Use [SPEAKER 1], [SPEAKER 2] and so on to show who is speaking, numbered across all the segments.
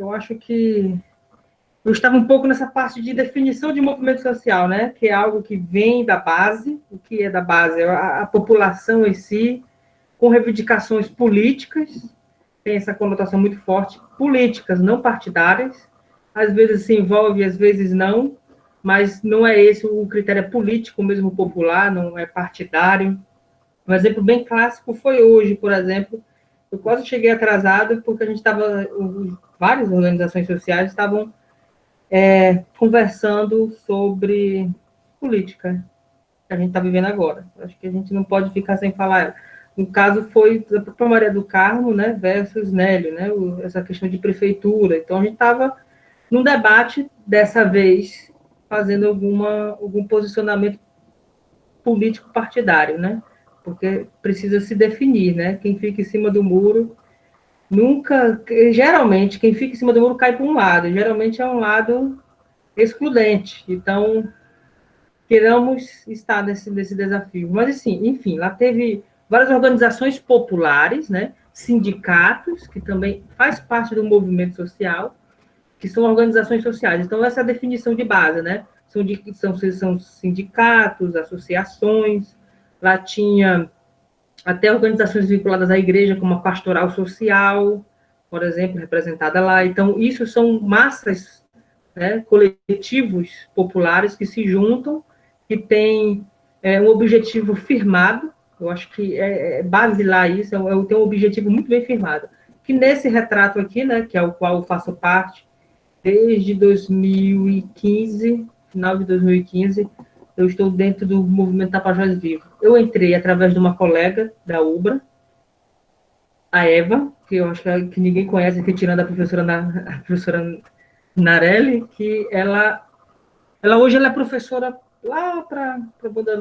[SPEAKER 1] eu acho que eu estava um pouco nessa parte de definição de movimento social, né? Que é algo que vem da base. O que é da base? É a população em si, com reivindicações políticas, tem essa conotação muito forte, políticas, não partidárias. Às vezes se envolve, às vezes não, mas não é esse o critério, é político mesmo, popular, não é partidário. Um exemplo bem clássico foi hoje, por exemplo. Eu quase cheguei atrasado porque a gente estava, várias organizações sociais estavam conversando sobre política que a gente está vivendo agora. Acho que a gente não pode ficar sem falar. No caso foi a própria Maria do Carmo, né, versus Nélio, né, essa questão de prefeitura. Então a gente estava num debate dessa vez fazendo algum posicionamento político partidário, né? Porque precisa se definir, né? Quem fica em cima do muro nunca, geralmente quem fica em cima do muro cai para um lado. Geralmente é um lado excludente. Então queremos estar nesse desafio. Mas, assim, enfim, lá teve várias organizações populares, né? Sindicatos, que também faz parte do movimento social, que são organizações sociais. Então, essa é a definição de base, né? São sindicatos, associações, lá tinha até organizações vinculadas à igreja, como a pastoral social, por exemplo, representada lá. Então, isso são massas, né, coletivos populares que se juntam, que têm um objetivo firmado. Eu acho que basilar isso, tem um objetivo muito bem firmado. Que nesse retrato aqui, né, que é o qual eu faço parte, desde 2015, final de 2015, eu estou dentro do movimento Tapajós Vivo. Eu entrei através de uma colega da UBRA, a Eva, que eu acho que ninguém conhece aqui, tirando a professora Narelli, que ela hoje ela é professora lá para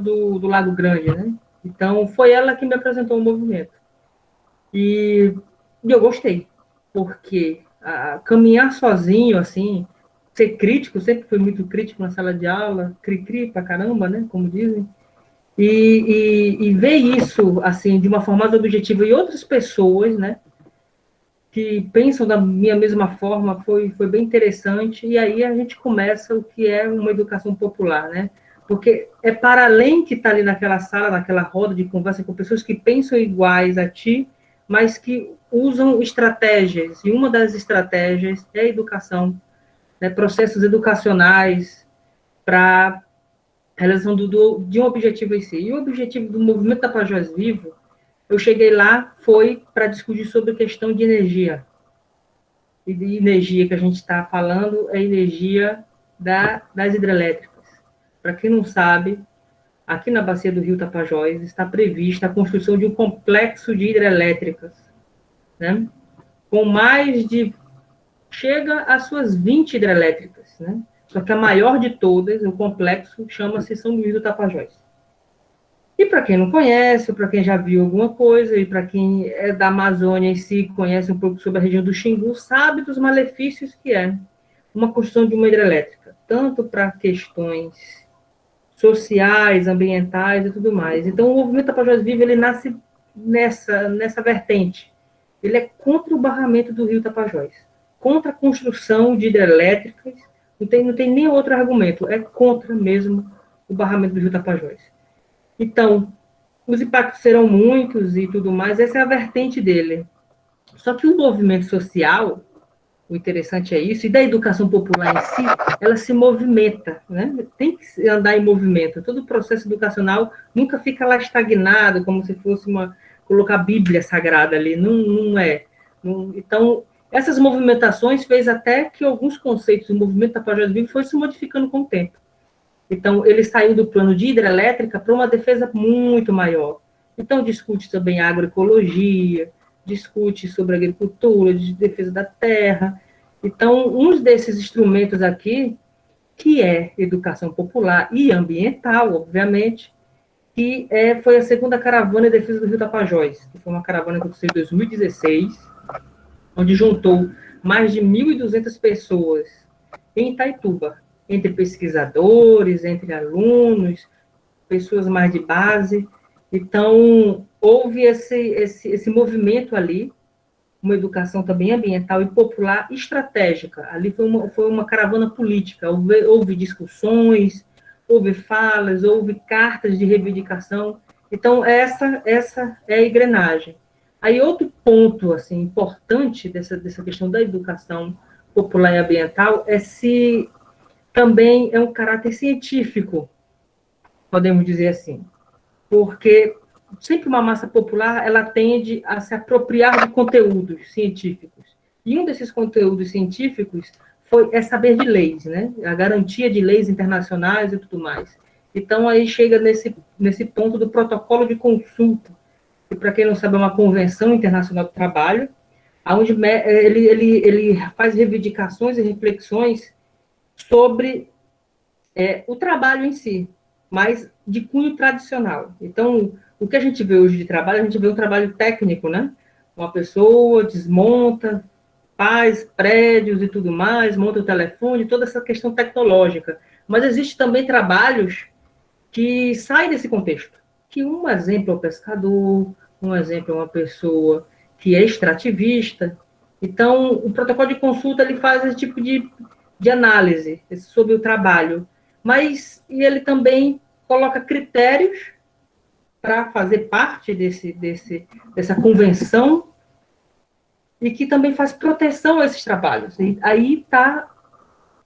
[SPEAKER 1] do Lago Grande, né? Então, foi ela que me apresentou o movimento. E eu gostei, porque caminhar sozinho, assim, ser crítico, sempre fui muito crítico na sala de aula, cri-cri pra caramba, né, como dizem, e ver isso, assim, de uma forma mais objetiva, e outras pessoas, né, que pensam da minha mesma forma, foi bem interessante, e aí a gente começa o que é uma educação popular, né, porque é para além que está ali naquela sala, naquela roda de conversa com pessoas que pensam iguais a ti, mas que usam estratégias, e uma das estratégias é a educação, né, processos educacionais para a realização de um objetivo em si. E o objetivo do movimento Tapajós Vivo, eu cheguei lá, foi para discutir sobre a questão de energia. E de energia que a gente está falando é energia das hidrelétricas. Para quem não sabe, aqui na bacia do Rio Tapajós está prevista a construção de um complexo de hidrelétricas, né? Com mais de... chega às suas 20 hidrelétricas, né? Só que a maior de todas, o complexo, chama-se São Luís do Tapajós. E para quem não conhece, para quem já viu alguma coisa, e para quem é da Amazônia em si, conhece um pouco sobre a região do Xingu, sabe dos malefícios que é uma construção de uma hidrelétrica, tanto para questões sociais, ambientais e tudo mais. Então, o movimento Tapajós Vivo, ele nasce nessa vertente. Ele é contra o barramento do rio Tapajós, contra a construção de hidrelétricas, não tem nem outro argumento, é contra mesmo o barramento do rio Tapajós. Então, os impactos serão muitos e tudo mais, essa é a vertente dele. Só que o movimento social, o interessante é isso, e da educação popular em si, ela se movimenta, né? Tem que andar em movimento. Todo o processo educacional nunca fica lá estagnado, como se fosse colocar a Bíblia Sagrada ali, não é. Então, essas movimentações fez até que alguns conceitos do movimento Tapajós Vivo fossem se modificando com o tempo. Então, ele saiu do plano de hidrelétrica para uma defesa muito maior. Então, discute também agroecologia, discute sobre agricultura, de defesa da terra. Então, um desses instrumentos aqui, que é educação popular e ambiental, obviamente, que foi a segunda caravana de defesa do Rio Tapajós, que foi uma caravana que aconteceu em 2016, onde juntou mais de 1.200 pessoas em Itaituba, entre pesquisadores, entre alunos, pessoas mais de base. Então, houve esse movimento ali, uma educação também ambiental e popular estratégica. Ali foi uma caravana política, houve discussões, houve falas, houve cartas de reivindicação. Então, essa é a engrenagem. Aí, outro ponto assim, importante dessa questão da educação popular e ambiental é se também é um caráter científico, podemos dizer assim, porque sempre uma massa popular ela tende a se apropriar de conteúdos científicos. E um desses conteúdos científicos é saber de leis, né? A garantia de leis internacionais e tudo mais. Então, aí chega nesse ponto do protocolo de consulta, que, para quem não sabe, é uma convenção internacional do trabalho, onde ele faz reivindicações e reflexões sobre o trabalho em si, mas de cunho tradicional. Então, o que a gente vê hoje de trabalho, a gente vê um trabalho técnico, né? Uma pessoa desmonta, faz prédios e tudo mais, monta o telefone, toda essa questão tecnológica. Mas existe também trabalhos que saem desse contexto. Que um exemplo é o pescador, um exemplo é uma pessoa que é extrativista. Então, o protocolo de consulta ele faz esse tipo de análise sobre o trabalho, mas ele também coloca critérios para fazer parte dessa convenção e que também faz proteção a esses trabalhos. E aí está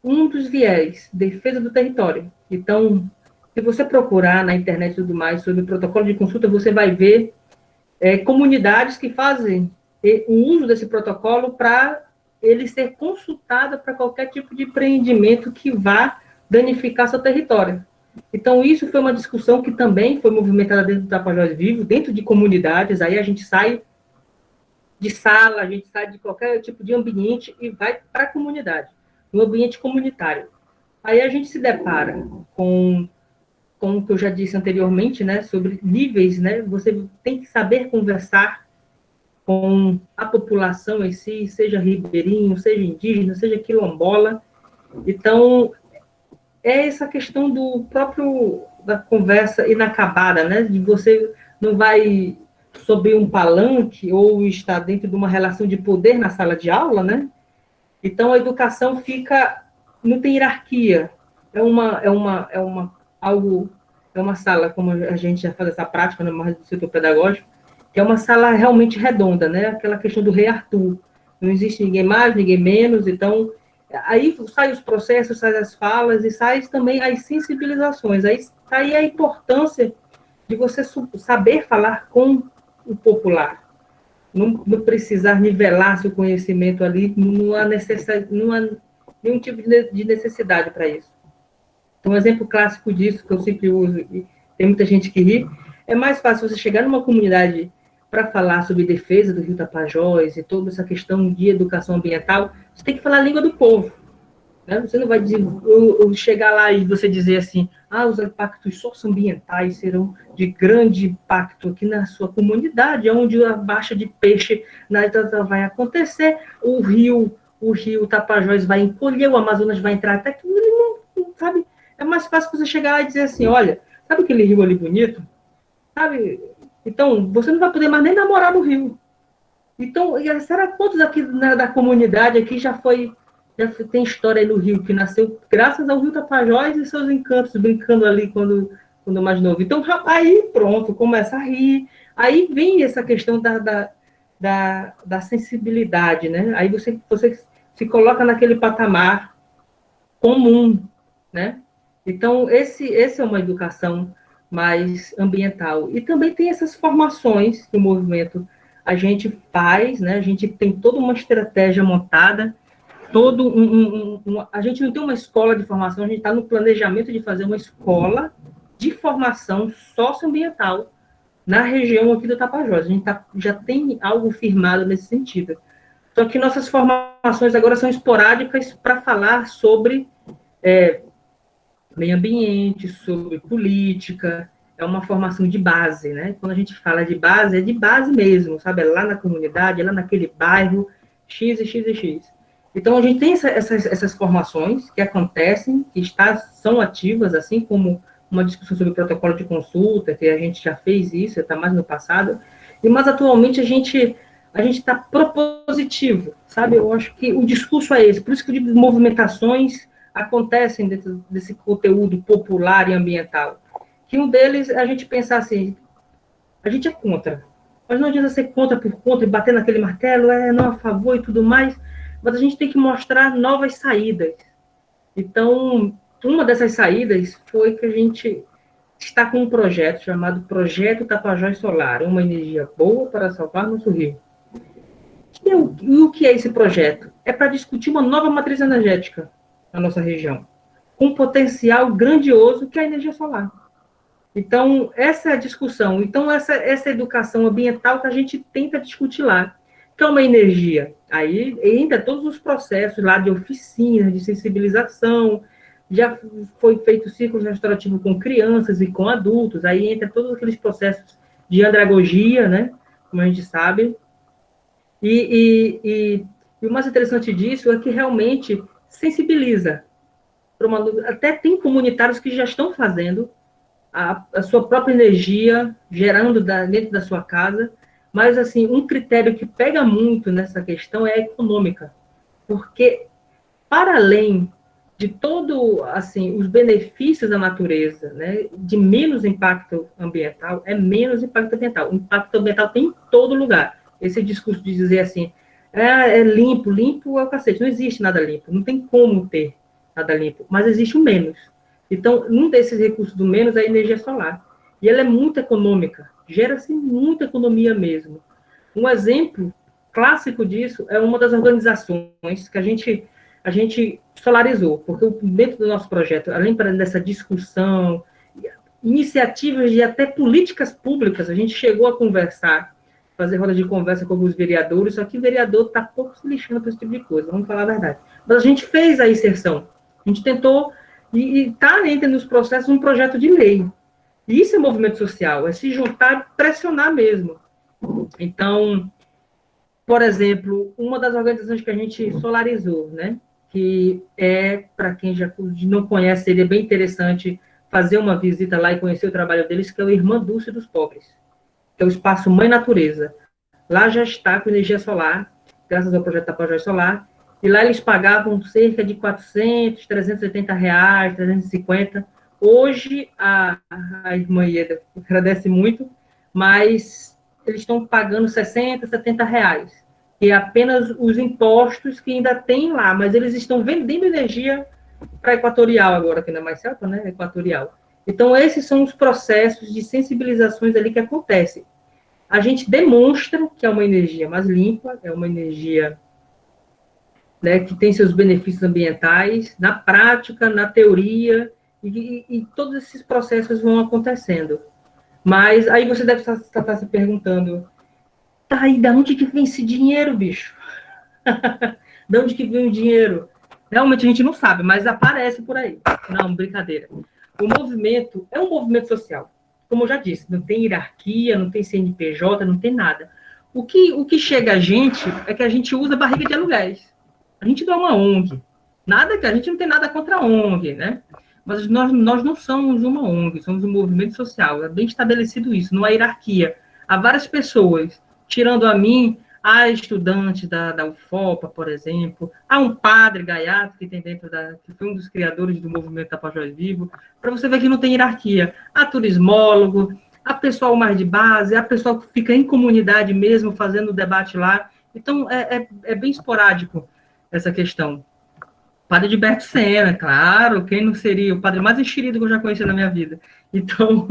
[SPEAKER 1] um dos viés, defesa do território. Então, se você procurar na internet e tudo mais sobre o protocolo de consulta, você vai ver comunidades que fazem o uso desse protocolo para ele ser consultado para qualquer tipo de empreendimento que vá danificar seu território. Então, isso foi uma discussão que também foi movimentada dentro do Tapajós Vivo, dentro de comunidades, aí a gente sai de sala, a gente sai de qualquer tipo de ambiente e vai para a comunidade, no ambiente comunitário. Aí a gente se depara com o que eu já disse anteriormente, né, sobre níveis, né, você tem que saber conversar com a população em si, seja ribeirinho, seja indígena, seja quilombola. Então, é essa questão da conversa inacabada, né, de você não vai sobre um palanque ou estar dentro de uma relação de poder na sala de aula, né? Então, a educação não tem hierarquia, é uma sala, como a gente já faz essa prática no mais do setor pedagógico, que é uma sala realmente redonda, né? Aquela questão do rei Arthur. Não existe ninguém mais, ninguém menos, então aí saem os processos, saem as falas e saem também as sensibilizações. Aí está aí a importância de você saber falar com o popular. Não precisar nivelar seu conhecimento ali, não há nenhum tipo de necessidade para isso. Um exemplo clássico disso, que eu sempre uso, e tem muita gente que ri, é mais fácil você chegar numa comunidade para falar sobre defesa do Rio Tapajós e toda essa questão de educação ambiental, você tem que falar a língua do povo. Né? Você não vai dizer, chegar lá e você dizer assim, os impactos socioambientais serão de grande impacto aqui na sua comunidade, onde a baixa de peixe vai acontecer, o rio Tapajós vai encolher, o Amazonas vai entrar até que, sabe? É mais fácil você chegar lá e dizer assim, olha, sabe aquele rio ali bonito? Sabe? Então, você não vai poder mais nem namorar no rio. Então, será quantos aqui da comunidade aqui já tem história aí no rio, que nasceu graças ao Rio Tapajós e seus encantos, brincando ali quando mais novo. Então, aí pronto, começa a rir. Aí vem essa questão da sensibilidade, né? Aí você se coloca naquele patamar comum, né? Então, esse é uma educação mais ambiental. E também tem essas formações que o movimento a gente faz, né? A gente tem toda uma estratégia montada, a gente não tem uma escola de formação, a gente está no planejamento de fazer uma escola de formação socioambiental na região aqui do Tapajós. A gente já tem algo firmado nesse sentido. Só que nossas formações agora são esporádicas para falar sobre meio ambiente, sobre política, é uma formação de base, né? Quando a gente fala de base, é de base mesmo, sabe? É lá na comunidade, é lá naquele bairro, X e X e X. Então, a gente tem essas formações que acontecem, são ativas, assim como uma discussão sobre o protocolo de consulta, que a gente já fez isso, está mais no passado, mas atualmente a gente a gente está propositivo, sabe? Eu acho que o discurso é esse, por isso que movimentações acontecem dentro desse conteúdo popular e ambiental. Que um deles, a gente pensar assim, a gente é contra, mas não adianta ser contra por contra e bater naquele martelo, não a favor e tudo mais, mas a gente tem que mostrar novas saídas. Então, uma dessas saídas foi que a gente está com um projeto chamado Projeto Tapajós Solar, uma energia boa para salvar nosso rio. E o que é esse projeto? É para discutir uma nova matriz energética na nossa região, com um potencial grandioso que é a energia solar. Então, essa é a discussão. Então, essa educação ambiental que a gente tenta discutir lá, que é uma energia. Aí ainda todos os processos lá de oficinas, de sensibilização, já foi feito ciclo restaurativo com crianças e com adultos, aí entra todos aqueles processos de andragogia, né, como a gente sabe. E o mais interessante disso é que realmente sensibiliza. Até tem comunitários que já estão fazendo a sua própria energia, gerando dentro da sua casa, mas, assim, um critério que pega muito nessa questão é a econômica, porque, para além de todo, assim, os benefícios da natureza, né, de menos impacto ambiental, é menos impacto ambiental. O impacto ambiental tem em todo lugar. Esse discurso de dizer assim, é limpo, limpo é o cacete. Não existe nada limpo, não tem como ter nada limpo, mas existe o menos. Então, um desses recursos do menos é a energia solar. E ela é muito econômica, gera-se muita economia mesmo. Um exemplo clássico disso é uma das organizações que a gente solarizou, porque dentro do nosso projeto, além dessa discussão, iniciativas de até políticas públicas, a gente chegou a conversar, fazer roda de conversa com alguns vereadores, só que o vereador está pouco se lixando para esse tipo de coisa, vamos falar a verdade. Mas a gente fez a inserção, a gente tentou, e está dentro dos processos um projeto de lei. E isso é movimento social, é se juntar, pressionar mesmo. Então, por exemplo, uma das organizações que a gente solarizou, né, que para quem já não conhece, seria bem interessante fazer uma visita lá e conhecer o trabalho deles, que é o Irmã Dulce dos Pobres, que é o espaço Mãe Natureza. Lá já está com energia solar, graças ao projeto Tapajós Solar, e lá eles pagavam cerca de 400, 380 reais, 350. Hoje, a irmã Ieda agradece muito, mas eles estão pagando 60, 70 reais, que é apenas os impostos que ainda tem lá, mas eles estão vendendo energia para Equatorial agora, que não é mais Celta, né? Equatorial. Então, esses são os processos de sensibilizações ali que acontecem. A gente demonstra que é uma energia mais limpa, é uma energia, né, que tem seus benefícios ambientais, na prática, na teoria, e todos esses processos vão acontecendo. Mas aí você deve estar se perguntando, tá, e da onde que vem esse dinheiro, bicho? De onde que vem o dinheiro? Realmente a gente não sabe, mas aparece por aí. Não, brincadeira. O movimento é um movimento social. Como eu já disse, não tem hierarquia, não tem CNPJ, não tem nada. O que chega a gente é que a gente usa barriga de aluguéis. A gente não é uma ONG. Nada que a gente não tem nada contra a ONG, né? Mas nós não somos uma ONG, somos um movimento social. É bem estabelecido isso, não há hierarquia. Há várias pessoas, tirando a mim, há estudantes da UFOPA, por exemplo, há um padre Gaiato, que tem que foi um dos criadores do movimento Tapajós Vivo, para você ver que não tem hierarquia. Há turismólogo, há pessoal mais de base, há pessoal que fica em comunidade mesmo, fazendo debate lá. Então, é bem esporádico essa questão. Padre Gilberto Sena, claro, quem não seria o padre mais enxerido que eu já conheci na minha vida. Então,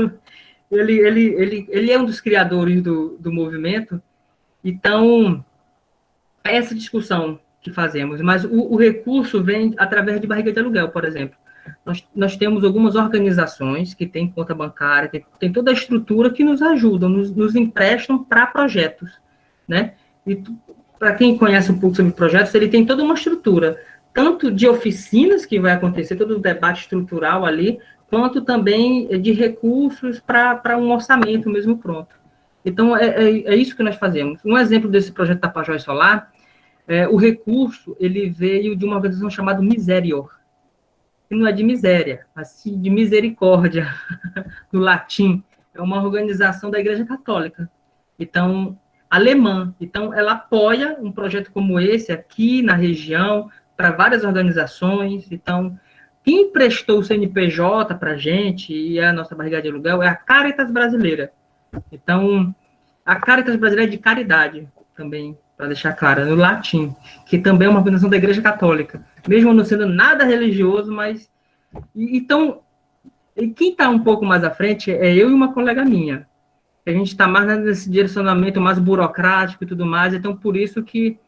[SPEAKER 1] ele é um dos criadores do movimento. Então, é essa discussão que fazemos, mas o recurso vem através de barriga de aluguel, por exemplo. Nós temos algumas organizações que têm conta bancária, que tem toda a estrutura que nos ajudam, nos emprestam para projetos, né? E para quem conhece um pouco sobre projetos, ele tem toda uma estrutura, tanto de oficinas que vai acontecer, todo o debate estrutural ali, quanto também de recursos para um orçamento mesmo pronto. Então, é isso que nós fazemos. Um exemplo desse projeto Tapajós Solar, o recurso, ele veio de uma organização chamada Miserior, que não é de miséria, mas sim de misericórdia, no latim. É uma organização da Igreja Católica. Então, alemã. Então, ela apoia um projeto como esse aqui na região, para várias organizações. Então, quem emprestou o CNPJ para a gente, e a nossa barriga de aluguel, é a Caritas Brasileira. Então, a Caritas Brasileira é de caridade, também, para deixar claro, no latim, que também é uma organização da Igreja Católica, mesmo não sendo nada religioso, mas... Então, e quem está um pouco mais à frente é eu e uma colega minha. A gente está mais nesse direcionamento mais burocrático e tudo mais, então por isso que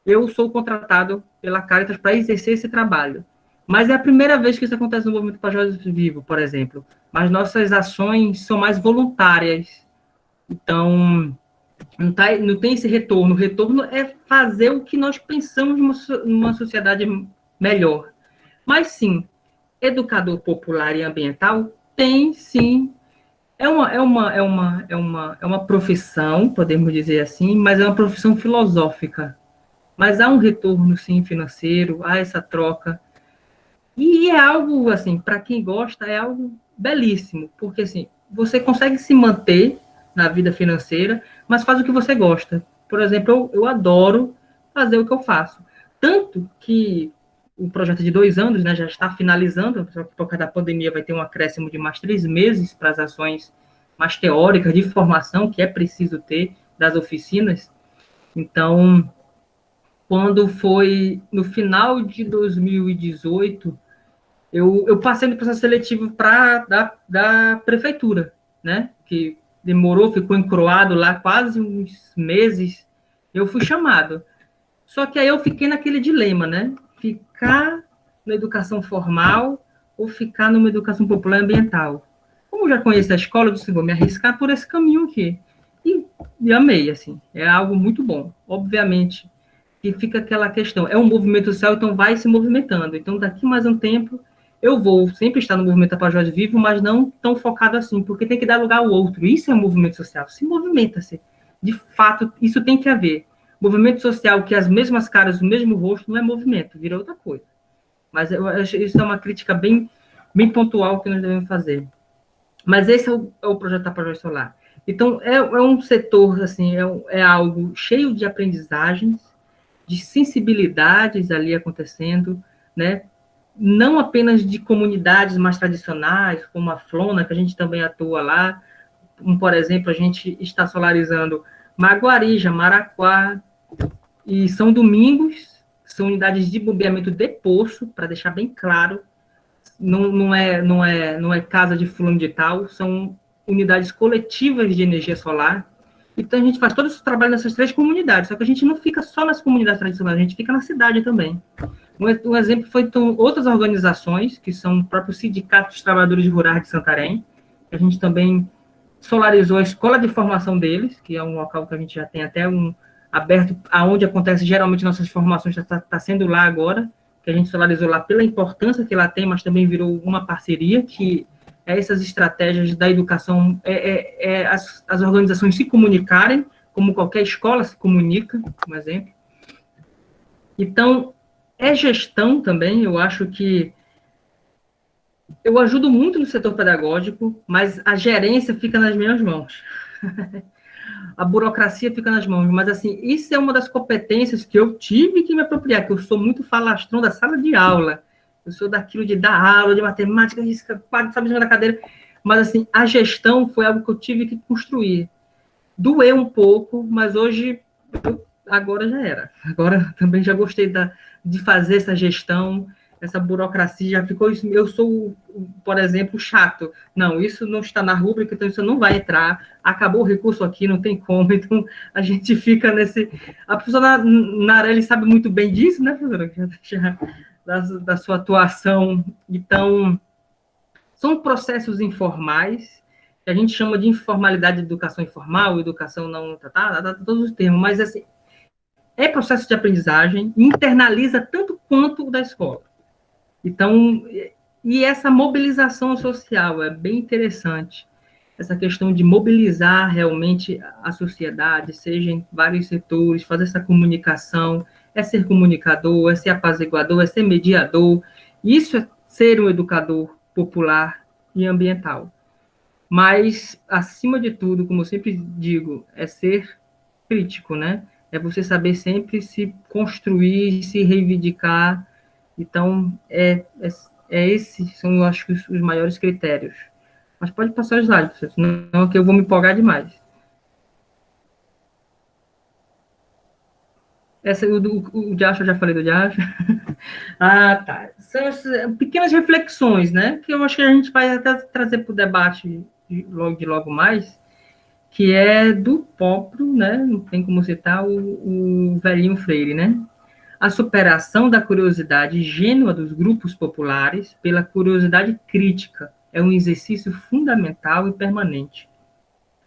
[SPEAKER 1] eu sou contratado pela Caritas para exercer esse trabalho. Mas é a primeira vez que isso acontece no Movimento Pajós Vivo, por exemplo. Mas nossas ações são mais voluntárias. Então, não tem esse retorno. O retorno é fazer o que nós pensamos numa sociedade melhor. Mas, sim, educador popular e ambiental tem, sim. É uma profissão, podemos dizer assim, mas é uma profissão filosófica. Mas há um retorno, sim, financeiro, há essa troca. E é algo, assim, para quem gosta, é algo belíssimo, porque, assim, você consegue se manter na vida financeira, mas faz o que você gosta. Por exemplo, eu adoro fazer o que eu faço. Tanto que o projeto de 2 anos, né, já está finalizando, só que por causa da pandemia vai ter um acréscimo de mais 3 meses para as ações mais teóricas de formação, que é preciso ter das oficinas. Então, quando foi no final de 2018, eu passei no processo seletivo da prefeitura, né? Que demorou, ficou encroado lá quase uns meses. Eu fui chamado. Só que aí eu fiquei naquele dilema, né? Ficar na educação formal ou ficar numa educação popular e ambiental. Como eu já conheço a escola, eu disse, vou me arriscar por esse caminho aqui. E amei, assim. É algo muito bom. Obviamente, que fica aquela questão. É um movimento social, então vai se movimentando. Então, daqui mais um tempo, eu vou sempre estar no movimento Tapajós Vivo, mas não tão focado assim, porque tem que dar lugar ao outro. Isso é um movimento social. Se movimenta-se. De fato, isso tem que haver. Movimento social que as mesmas caras, o mesmo rosto, não é movimento, vira outra coisa. Mas eu acho isso é uma crítica bem, bem pontual que nós devemos fazer. Mas esse é o projeto Tapajós Solar. Então, é um setor, assim, é algo cheio de aprendizagens, de sensibilidades ali acontecendo, né? Não apenas de comunidades mais tradicionais, como a Flona, que a gente também atua lá, como, por exemplo, a gente está solarizando Maguari, Jamaraquá e São Domingos, são unidades de bombeamento de poço, para deixar bem claro, não é casa de fulano de tal, são unidades coletivas de energia solar. Então, a gente faz todo esse trabalho nessas 3 comunidades, só que a gente não fica só nas comunidades tradicionais, a gente fica na cidade também. Um exemplo foi então, outras organizações, que são o próprio Sindicato dos Trabalhadores Rurais de Santarém, que a gente também solarizou a escola de formação deles, que é um local que a gente já tem até aberto, aonde acontece geralmente nossas formações, está sendo lá agora, que a gente solarizou lá pela importância que ela tem, mas também virou uma parceria, que é essas estratégias da educação, as organizações se comunicarem, como qualquer escola se comunica, por exemplo. Então, é gestão também, eu acho que eu ajudo muito no setor pedagógico, mas a gerência fica nas minhas mãos. A burocracia fica nas mãos, mas assim, isso é uma das competências que eu tive que me apropriar, que eu sou muito falastrão da sala de aula, eu sou daquilo de dar aula, de matemática, física, sabe, na cadeira, mas assim, a gestão foi algo que eu tive que construir. Doeu um pouco, mas hoje, agora já era. Agora também já gostei de fazer essa gestão, essa burocracia, já ficou, eu sou, por exemplo, chato. Não, isso não está na rúbrica, então isso não vai entrar. Acabou o recurso aqui, não tem como. Então, a gente fica nesse... A professora Narelli sabe muito bem disso, né, professora? Da sua atuação. Então, são processos informais, que a gente chama de informalidade de educação informal, educação não... todos os termos, mas, assim, é processo de aprendizagem, internaliza tanto quanto o da escola. Então, e essa mobilização social é bem interessante, essa questão de mobilizar realmente a sociedade, seja em vários setores, fazer essa comunicação, é ser comunicador, é ser apaziguador, é ser mediador, isso é ser um educador popular e ambiental. Mas, acima de tudo, como eu sempre digo, é ser crítico, né? É você saber sempre se construir, se reivindicar. Então, esses são, eu acho, os maiores critérios. Mas pode passar os slides, senão que eu vou me empolgar demais. O Diacho, eu já falei do Diacho. Ah, tá. São pequenas reflexões, né? Que eu acho que a gente vai até trazer para o debate de logo mais, que é do próprio, né? Não tem como citar o velhinho Freire, né? A superação da curiosidade ingênua dos grupos populares pela curiosidade crítica é um exercício fundamental e permanente,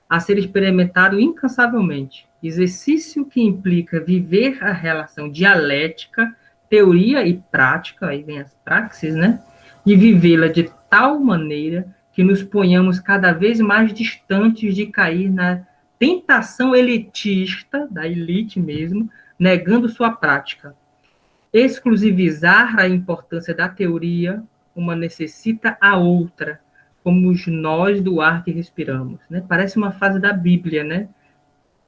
[SPEAKER 1] a ser experimentado incansavelmente. Exercício que implica viver a relação dialética, teoria e prática, aí vem as praxis, né? E vivê-la de tal maneira que nos ponhamos cada vez mais distantes de cair na tentação elitista, da elite mesmo, negando sua prática. Exclusivizar a importância da teoria, uma necessita a outra, como os nós do ar que respiramos, né? Parece uma frase da Bíblia, né?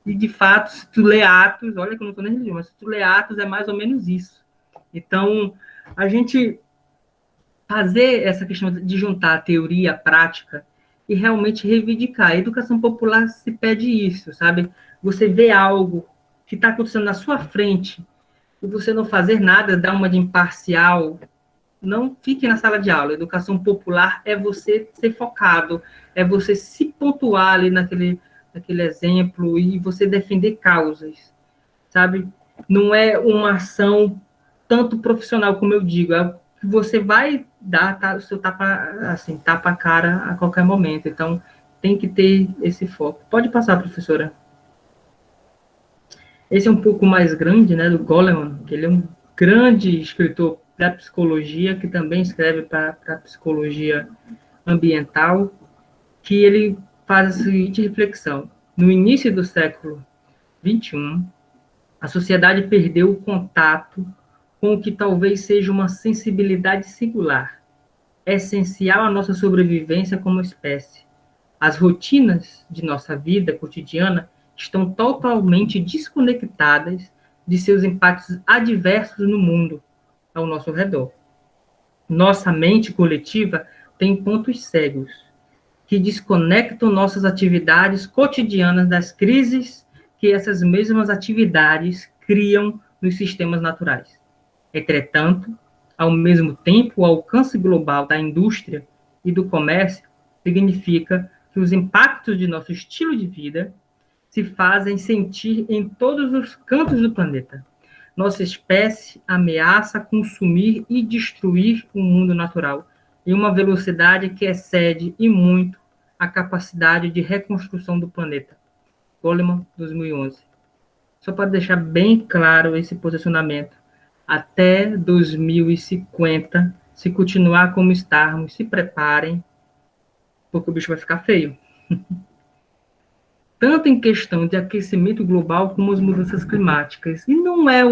[SPEAKER 1] E, de fato, se tu lê Atos, olha que eu não estou nem religião, mas se tu lê Atos é mais ou menos isso. Então, a gente fazer essa questão de juntar a teoria e a prática e realmente reivindicar. A educação popular se pede isso, sabe? Você vê algo que está acontecendo na sua frente e você não fazer nada, dar uma de imparcial, não fique na sala de aula. Educação popular é você ser focado, é você se pontuar ali naquele exemplo e você defender causas, sabe? Não é uma ação tanto profissional, como eu digo, é que você vai dar o seu tapa a cara a qualquer momento. Então, tem que ter esse foco. Pode passar, professora. Esse é um pouco mais grande, né, do Goleman, que ele é um grande escritor da psicologia, que também escreve para a psicologia ambiental, que ele faz a seguinte reflexão. No início do século XXI, a sociedade perdeu o contato com o que talvez seja uma sensibilidade singular, essencial à nossa sobrevivência como espécie. As rotinas de nossa vida cotidiana estão totalmente desconectadas de seus impactos adversos no mundo ao nosso redor. Nossa mente coletiva tem pontos cegos que desconectam nossas atividades cotidianas das crises que essas mesmas atividades criam nos sistemas naturais. Entretanto, ao mesmo tempo, o alcance global da indústria e do comércio significa que os impactos de nosso estilo de vida se fazem sentir em todos os cantos do planeta. Nossa espécie ameaça consumir e destruir o mundo natural em uma velocidade que excede e muito a capacidade de reconstrução do planeta. Goleman, 2011. Só para deixar bem claro esse posicionamento. Até 2050, se continuar como estarmos, se preparem, porque o bicho vai ficar feio. Tanto em questão de aquecimento global como as mudanças climáticas. E não é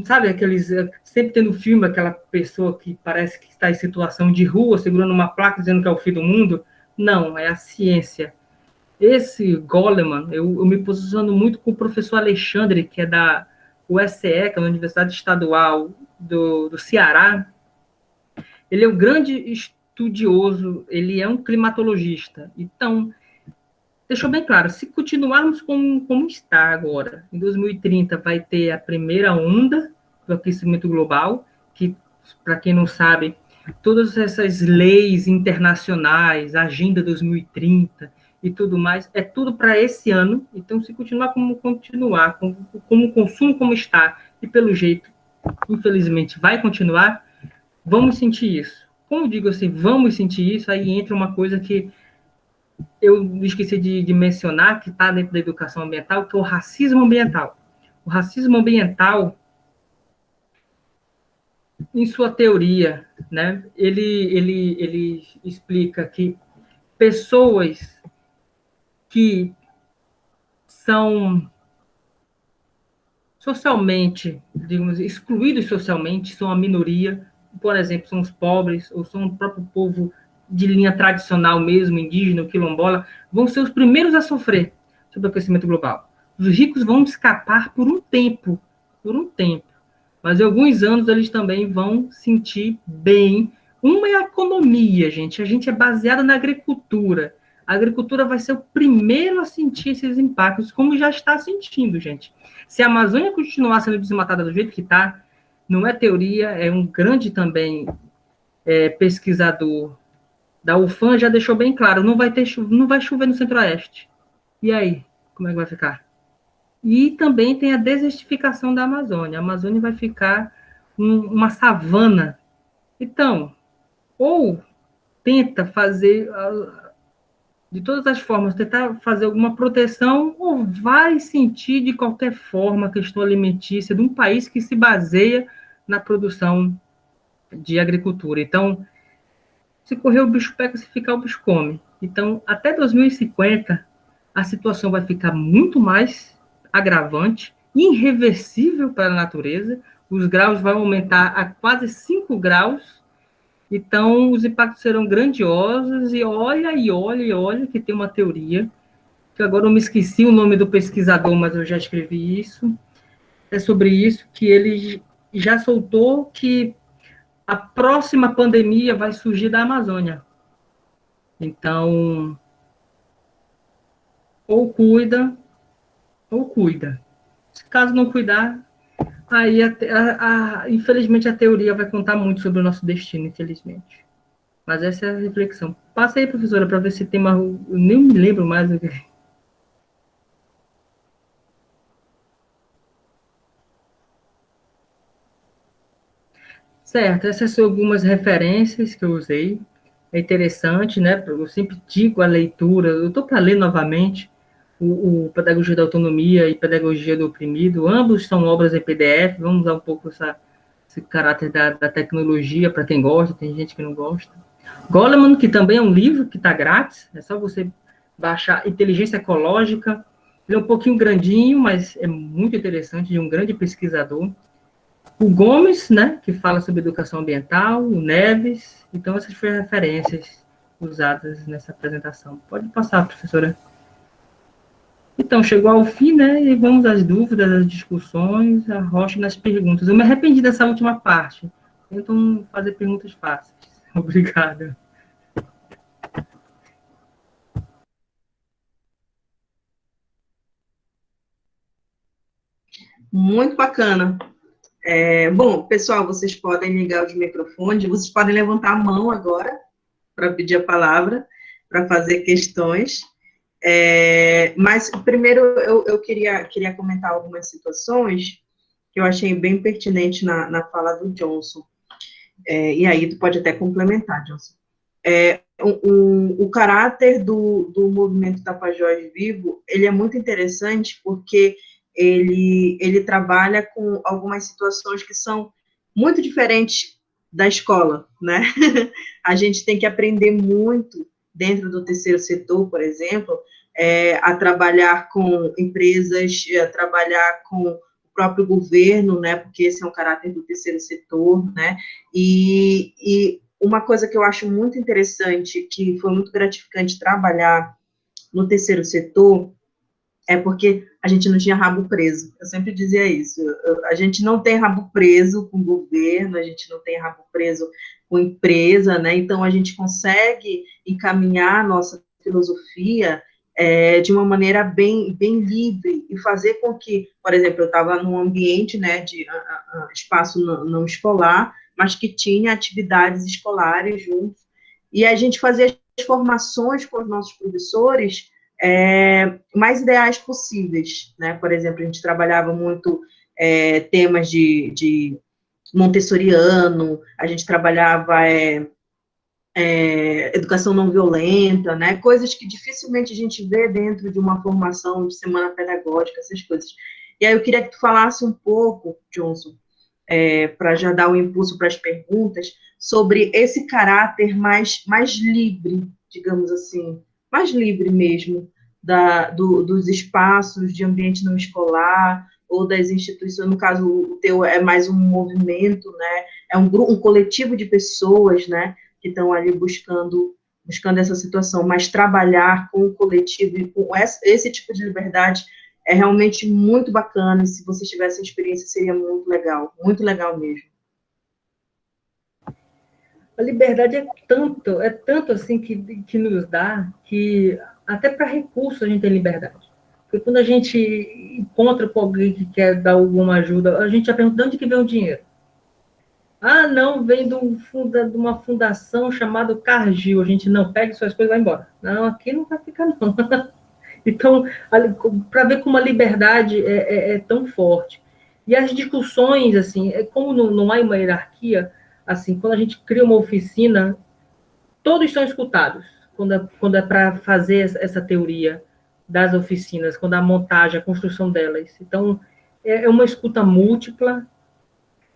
[SPEAKER 1] sabe, aqueles, sempre tem no filme aquela pessoa que parece que está em situação de rua, segurando uma placa dizendo que é o fim do mundo. Não, é a ciência. Esse Goleman, eu me posiciono muito com o professor Alexandre, que é da USE, que é a Universidade Estadual do Ceará. Ele é um grande estudioso, ele é um climatologista. Então, deixou bem claro, se continuarmos como está agora, em 2030 vai ter a primeira onda do aquecimento global, que, para quem não sabe, todas essas leis internacionais, Agenda 2030 e tudo mais, é tudo para esse ano. Então, se continuar como o consumo como está, e pelo jeito, infelizmente, vai continuar, vamos sentir isso. Como digo assim, vamos sentir isso, aí entra uma coisa que eu esqueci de mencionar, que está dentro da educação ambiental, que é o racismo ambiental. O racismo ambiental, em sua teoria, né, ele explica que pessoas que são socialmente, digamos, excluídos socialmente, são a minoria, por exemplo, são os pobres, ou são o próprio povo de linha tradicional mesmo, indígena, quilombola, vão ser os primeiros a sofrer sobre o aquecimento global. Os ricos vão escapar por um tempo, mas em alguns anos eles também vão sentir bem. Uma é a economia, gente. A gente é baseada na agricultura. A agricultura vai ser o primeiro a sentir esses impactos, como já está sentindo, gente. Se a Amazônia continuar sendo desmatada do jeito que está, não é teoria, é um grande também pesquisador da UFAM já deixou bem claro, não vai chover no Centro-Oeste. E aí, como é que vai ficar? E também tem a desertificação da Amazônia. A Amazônia vai ficar uma savana. Então, ou tenta fazer, de todas as formas, tentar fazer alguma proteção, ou vai sentir de qualquer forma a questão alimentícia de um país que se baseia na produção de agricultura. Então, se correr o bicho pega, se ficar o bicho come. Então, até 2050, a situação vai ficar muito mais agravante, irreversível para a natureza. Os graus vão aumentar a quase 5 graus. Então, os impactos serão grandiosos. E olha, que tem uma teoria, que agora eu me esqueci o nome do pesquisador, mas eu já escrevi isso. É sobre isso, que ele já soltou que a próxima pandemia vai surgir da Amazônia. Então, ou cuida, ou cuida. Se caso não cuidar, aí, infelizmente, a teoria vai contar muito sobre o nosso destino, infelizmente. Mas essa é a reflexão. Passa aí, professora, para ver se tem mais... Eu nem me lembro mais do que... Certo, essas são algumas referências que eu usei. É interessante, né? Eu sempre digo a leitura, eu estou para ler novamente o Pedagogia da Autonomia e Pedagogia do Oprimido, ambos são obras em PDF, vamos usar um pouco esse caráter da tecnologia para quem gosta, tem gente que não gosta. Goleman, que também é um livro que está grátis, é só você baixar Inteligência Ecológica, ele é um pouquinho grandinho, mas é muito interessante, de um grande pesquisador. O Gomes, né, que fala sobre educação ambiental, o Neves, então essas foram as referências usadas nessa apresentação. Pode passar, professora. Então, chegou ao fim, né, e vamos às dúvidas, às discussões, a rocha nas perguntas. Eu me arrependi dessa última parte, tentam fazer perguntas fáceis. Obrigada.
[SPEAKER 2] Muito bacana. Bom, pessoal, vocês podem ligar os microfones, vocês podem levantar a mão agora para pedir a palavra, para fazer questões. Mas, primeiro, eu queria comentar algumas situações que eu achei bem pertinente na fala do Johnson. E aí, tu pode até complementar, Johnson. O caráter do movimento Tapajós Vivo, ele é muito interessante porque ele trabalha com algumas situações que são muito diferentes da escola, né? A gente tem que aprender muito dentro do terceiro setor, por exemplo, a trabalhar com empresas, a trabalhar com o próprio governo, né? Porque esse é um caráter do terceiro setor, né? E uma coisa que eu acho muito interessante, que foi muito gratificante trabalhar no terceiro setor, é porque a gente não tinha rabo preso. Eu sempre dizia isso. A gente não tem rabo preso com o governo, a gente não tem rabo preso com empresa, né? Então, a gente consegue encaminhar a nossa filosofia de uma maneira bem livre e fazer com que, por exemplo, eu estava num ambiente, né, de espaço não escolar, mas que tinha atividades escolares juntos, e a gente fazia as formações com os nossos professores mais ideais possíveis, né? Por exemplo, a gente trabalhava muito temas de montessoriano, a gente trabalhava educação não violenta, né? Coisas que dificilmente a gente vê dentro de uma formação de semana pedagógica, essas coisas. E aí eu queria que tu falasse um pouco, Johnson, para já dar o impulso para as perguntas, sobre esse caráter mais livre, digamos assim, mais livre mesmo, dos espaços de ambiente não escolar, ou das instituições, no caso, o teu é mais um movimento, né? É um coletivo de pessoas, né, que estão ali buscando essa situação, mas trabalhar com o coletivo e com esse tipo de liberdade é realmente muito bacana, e se vocês tivessem experiência, seria muito legal mesmo.
[SPEAKER 1] A liberdade é tanto assim que nos dá, que até para recursos a gente tem liberdade. Porque quando a gente encontra com alguém que quer dar alguma ajuda, a gente já pergunta de onde que vem o dinheiro. Ah, não, vem de uma fundação chamada Cargill. A gente não pega suas coisas e vai embora. Não, aqui não vai ficar, não. Então, para ver como a liberdade é tão forte. E as discussões, assim, como não há uma hierarquia, assim, quando a gente cria uma oficina, todos são escutados, quando é para fazer essa teoria das oficinas, quando a montagem, a construção delas. Então, é uma escuta múltipla,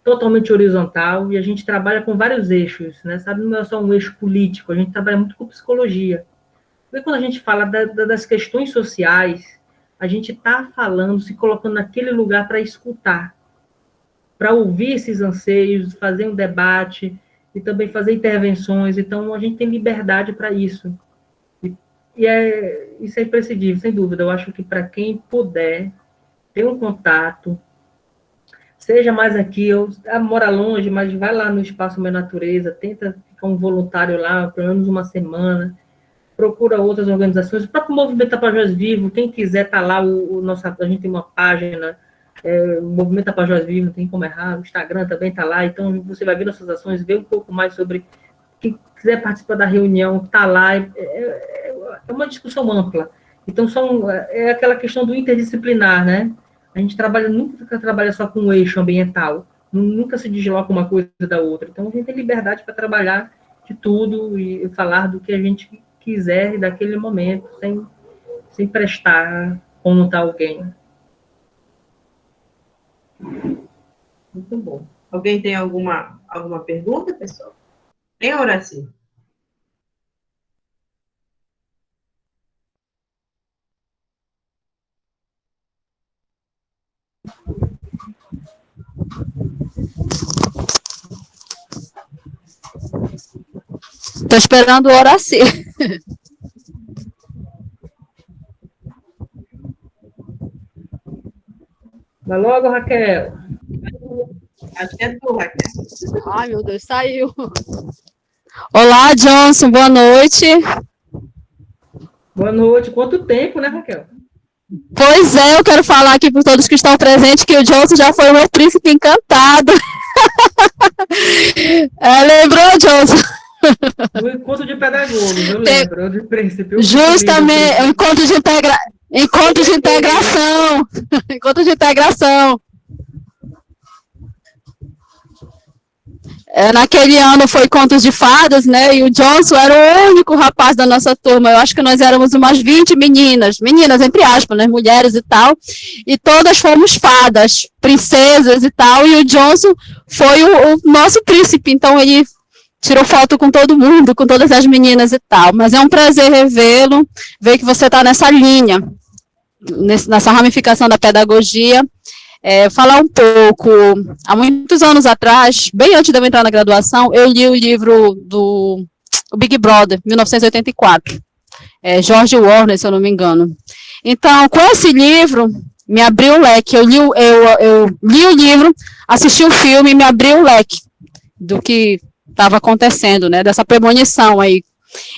[SPEAKER 1] totalmente horizontal, e a gente trabalha com vários eixos, né? Sabe, não é só um eixo político, a gente trabalha muito com psicologia. Porque quando a gente fala das questões sociais, a gente está falando, se colocando naquele lugar para escutar, para ouvir esses anseios, fazer um debate e também fazer intervenções. Então, a gente tem liberdade para isso. Isso é imprescindível, sem dúvida. Eu acho que para quem puder ter um contato, seja mais aqui, mora longe, mas vai lá no Espaço Minha Natureza, tenta ficar um voluntário lá, pelo menos uma semana, procura outras organizações, o próprio Movimento Tapajós Vivo, quem quiser tá lá, a gente tem uma página, o Movimento Tapajós Vivo, não tem como errar, o Instagram também tá lá, então você vai ver nossas ações, ver um pouco mais sobre, quem quiser participar da reunião, tá lá, é uma discussão ampla. Então, é aquela questão do interdisciplinar, né? A gente nunca trabalha só com o eixo ambiental, nunca se desloca uma coisa da outra. Então, a gente tem liberdade para trabalhar de tudo e falar do que a gente quiser daquele momento, sem prestar conta a alguém.
[SPEAKER 2] Muito bom. Alguém tem alguma pergunta, pessoal? Tem, Horácio?
[SPEAKER 3] Estou esperando o Horácio.
[SPEAKER 1] Vai logo, Raquel.
[SPEAKER 2] Acho que é tu, Raquel.
[SPEAKER 3] Ai, meu Deus, saiu. Olá, Johnson, boa noite.
[SPEAKER 1] Boa noite. Quanto tempo, né, Raquel?
[SPEAKER 3] Pois é, eu quero falar aqui para todos que estão presentes que o Johnson já foi o meu príncipe encantado. Lembrou, Johnson?
[SPEAKER 1] O encontro de pedagogos, eu lembro, de príncipe.
[SPEAKER 3] Justamente, o encontro de integração. Encontro de integração. Naquele ano foi Contos de Fadas, né? E o Johnson era o único rapaz da nossa turma. Eu acho que nós éramos umas 20 meninas entre aspas, né? Mulheres e tal. E todas fomos fadas, princesas e tal. E o Johnson foi o nosso príncipe. Então ele tirou foto com todo mundo, com todas as meninas e tal. Mas é um prazer revê-lo, ver que você está nessa linha, nessa ramificação da pedagogia. Falar um pouco, há muitos anos atrás, bem antes de eu entrar na graduação, eu li o livro do Big Brother, 1984, George Warner, se eu não me engano. Então, com esse livro, me abriu o leque, eu li o livro, assisti o filme e me abriu o leque do que estava acontecendo, né, dessa premonição aí.